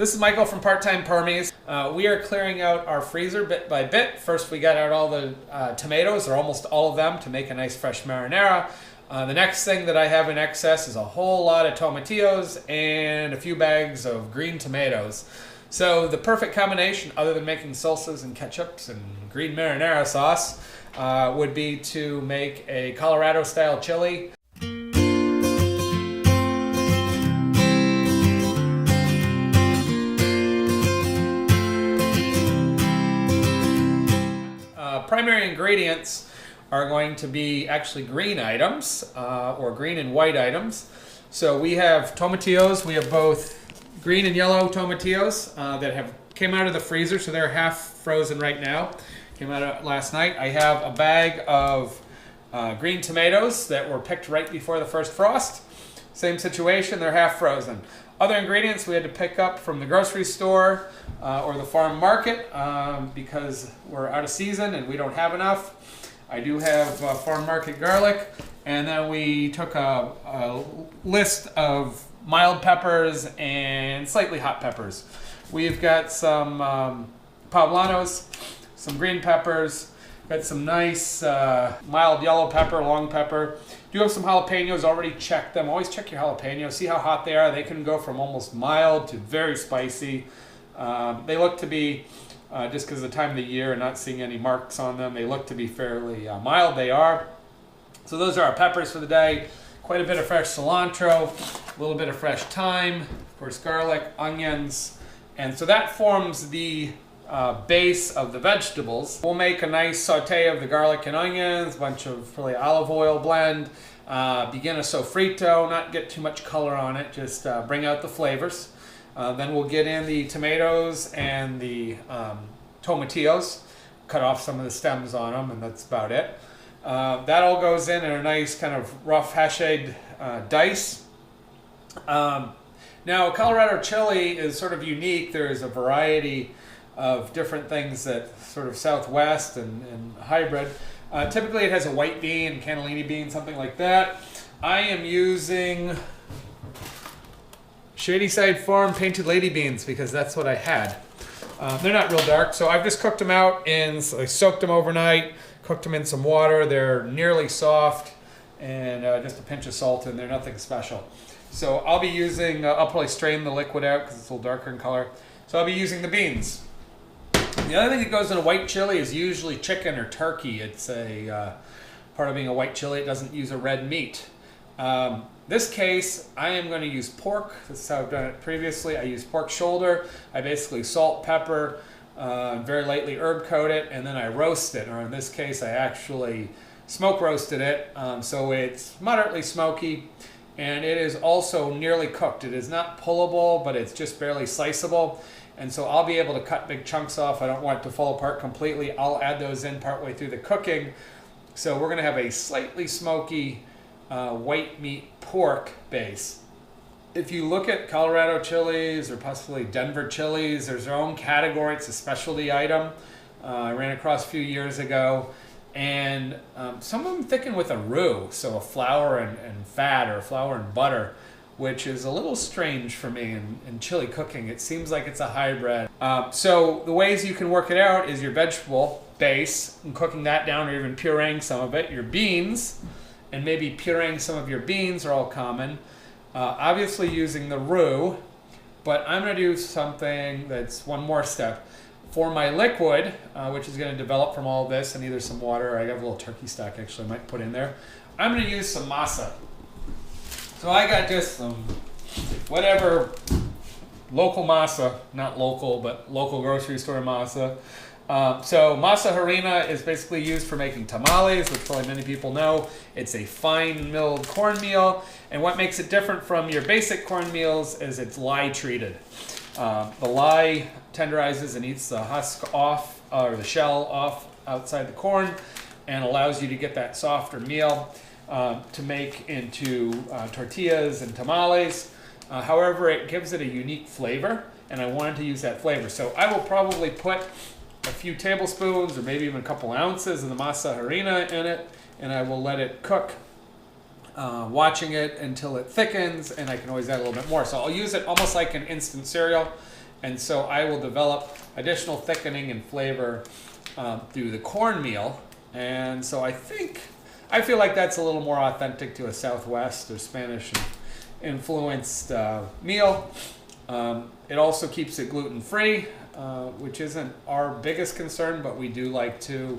So this is Michael from Part-Time Permies. We are clearing out our freezer bit by bit. First we got out all the tomatoes, or almost all of them, to make a nice fresh marinara. The next thing that I have in excess is a whole lot of tomatillos and a few bags of green tomatoes. So the perfect combination, other than making salsas and ketchups and green marinara sauce, would be to make a Colorado-style chili. Primary ingredients are going to be actually green items, or green and white items. So we have tomatillos. We have both green and yellow tomatillos that came out of the freezer, so they're half frozen right now. Came out last night. I have a bag of green tomatoes that were picked right before the first frost. Same situation, they're half frozen. Other ingredients we had to pick up from the grocery store or the farm market because we're out of season and we don't have enough. I do have farm market garlic, and then we took a list of mild peppers and slightly hot peppers. We've got some poblanos, some green peppers, got some nice mild yellow pepper, long pepper. Do have some jalapenos, already checked them. Always check your jalapenos, see how hot they are. They can go from almost mild to very spicy. They look to be, just because of the time of the year and not seeing any marks on them, they look to be fairly mild. They are. So those are our peppers for the day. Quite a bit of fresh cilantro, a little bit of fresh thyme, of course garlic, onions. And so that forms the base of the vegetables. We'll make a nice saute of the garlic and onions, a bunch of probably olive oil blend, begin a sofrito, not get too much color on it, just bring out the flavors. Then we'll get in the tomatoes and the tomatillos, cut off some of the stems on them, and that's about it. That all goes in a nice kind of rough hashade dice. Now, Colorado chili is sort of unique. There is a variety of different things that sort of Southwest and hybrid. Typically it has a white bean, cannellini bean, something like that. I am using Shady Side Farm painted lady beans because that's what I had. They're not real dark, so I've just cooked them out I soaked them overnight, cooked them in some water. They're nearly soft, and just a pinch of salt in there, nothing special. So I'll be using, I'll probably strain the liquid out because it's a little darker in color. So I'll be using the beans. The other thing that goes in a white chili is usually chicken or turkey. It's a part of being a white chili. It doesn't use a red meat. This case, I am going to use pork. This is how I've done it previously. I use pork shoulder. I basically salt, pepper, very lightly herb coat it, and then I roast it. Or in this case, I actually smoke roasted it. So it's moderately smoky, and it is also nearly cooked. It is not pullable, but it's just barely sliceable. And so I'll be able to cut big chunks off. I don't want it to fall apart completely. I'll add those in partway through the cooking. So we're going to have a slightly smoky white meat pork base. If you look at Colorado chilies or possibly Denver chilies, there's their own category. It's a specialty item. I ran across a few years ago. And some of them thicken with a roux, so a flour and fat, or flour and butter, which is a little strange for me in chili cooking. It seems like it's a hybrid. So the ways you can work it out is your vegetable base, and cooking that down, or even pureeing some of it. Your beans, and maybe pureeing some of your beans are all common. Obviously using the roux, but I'm gonna do something that's one more step. For my liquid, which is gonna develop from all this, and either some water, or I got a little turkey stock actually I might put in there. I'm gonna use some masa. So I got just some, whatever, local masa, not local, but local grocery store masa. So masa harina is basically used for making tamales, which probably many people know. It's a fine milled cornmeal, and what makes it different from your basic cornmeals is it's lye treated. The lye tenderizes and eats the husk off, or the shell off outside the corn, and allows you to get that softer meal to make into tortillas and tamales. However, it gives it a unique flavor, and I wanted to use that flavor. So I will probably put a few tablespoons, or maybe even a couple ounces of the masa harina in it, and I will let it cook, watching it until it thickens, and I can always add a little bit more. So I'll use it almost like an instant cereal, And so I will develop additional thickening and flavor through the cornmeal. And so I feel like that's a little more authentic to a Southwest or Spanish influenced meal. It also keeps it gluten-free, which isn't our biggest concern, but we do like to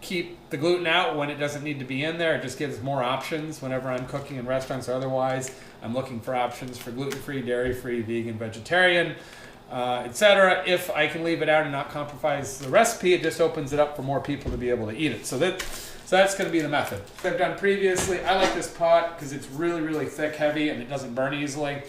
keep the gluten out when it doesn't need to be in there. It just gives more options whenever I'm cooking in restaurants or otherwise. I'm looking for options for gluten-free, dairy-free, vegan, vegetarian, etc. If I can leave it out and not compromise the recipe, it just opens it up for more people to be able to eat it. So that's going to be the method. I've done previously. I like this pot because it's really, really thick, heavy, and it doesn't burn easily.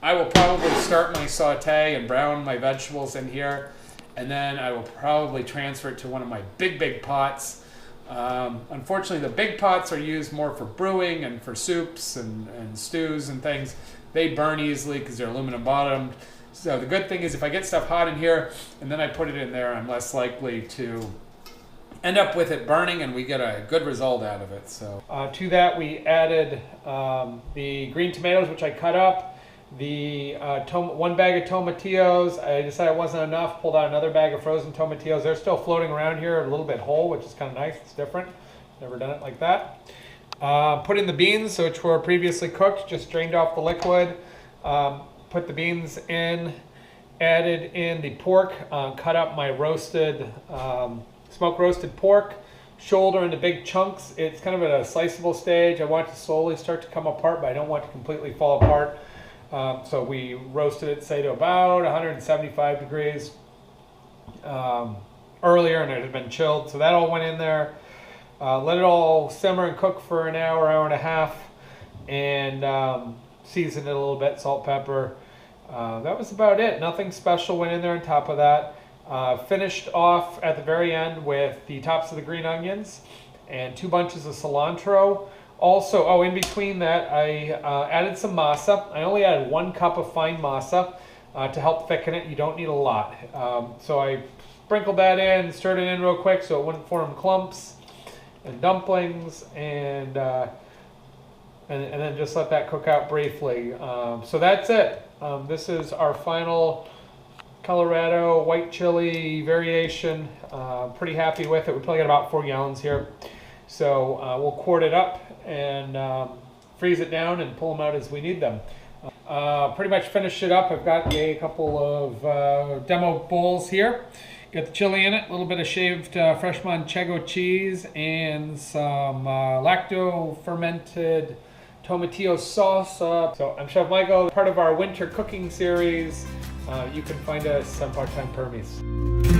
I will probably start my saute and brown my vegetables in here, and then I will probably transfer it to one of my big pots. Unfortunately, the big pots are used more for brewing and for soups and stews and things. They burn easily because they're aluminum bottomed. So the good thing is if I get stuff hot in here and then I put it in there, I'm less likely to end up with it burning, and we get a good result out of it. So to that we added the green tomatoes, which I cut up, the one bag of tomatillos. I decided it wasn't enough, pulled out another bag of frozen tomatillos. They're still floating around here a little bit whole, which is kind of nice. It's different. Never done it like that. Put in the beans, which were previously cooked, just drained off the liquid. Put the beans in, added in the pork, cut up my roasted, smoke roasted pork, shoulder into big chunks. It's kind of at a sliceable stage. I want it to slowly start to come apart, but I don't want it to completely fall apart. So we roasted it, say, to about 175 degrees earlier, and it had been chilled. So that all went in there. Let it all simmer and cook for an hour, hour and a half, and seasoned it a little bit, salt, pepper. That was about it. Nothing special went in there on top of that. Finished off at the very end with the tops of the green onions and 2 bunches of cilantro. Also, in between that, I added some masa. I only added 1 cup of fine masa to help thicken it. You don't need a lot. So I sprinkled that in, stirred it in real quick so it wouldn't form clumps and dumplings, and then just let that cook out briefly. So that's it. This is our final Colorado white chili variation. Pretty happy with it. We probably got about 4 gallons here. So we'll quart it up and freeze it down and pull them out as we need them. Pretty much finished it up. I've got a couple of demo bowls here. Got the chili in it, a little bit of shaved fresh Manchego cheese, and some lacto fermented tomatillo sauce. So I'm Chef Michael, part of our winter cooking series. You can find us on Part-Time Permies.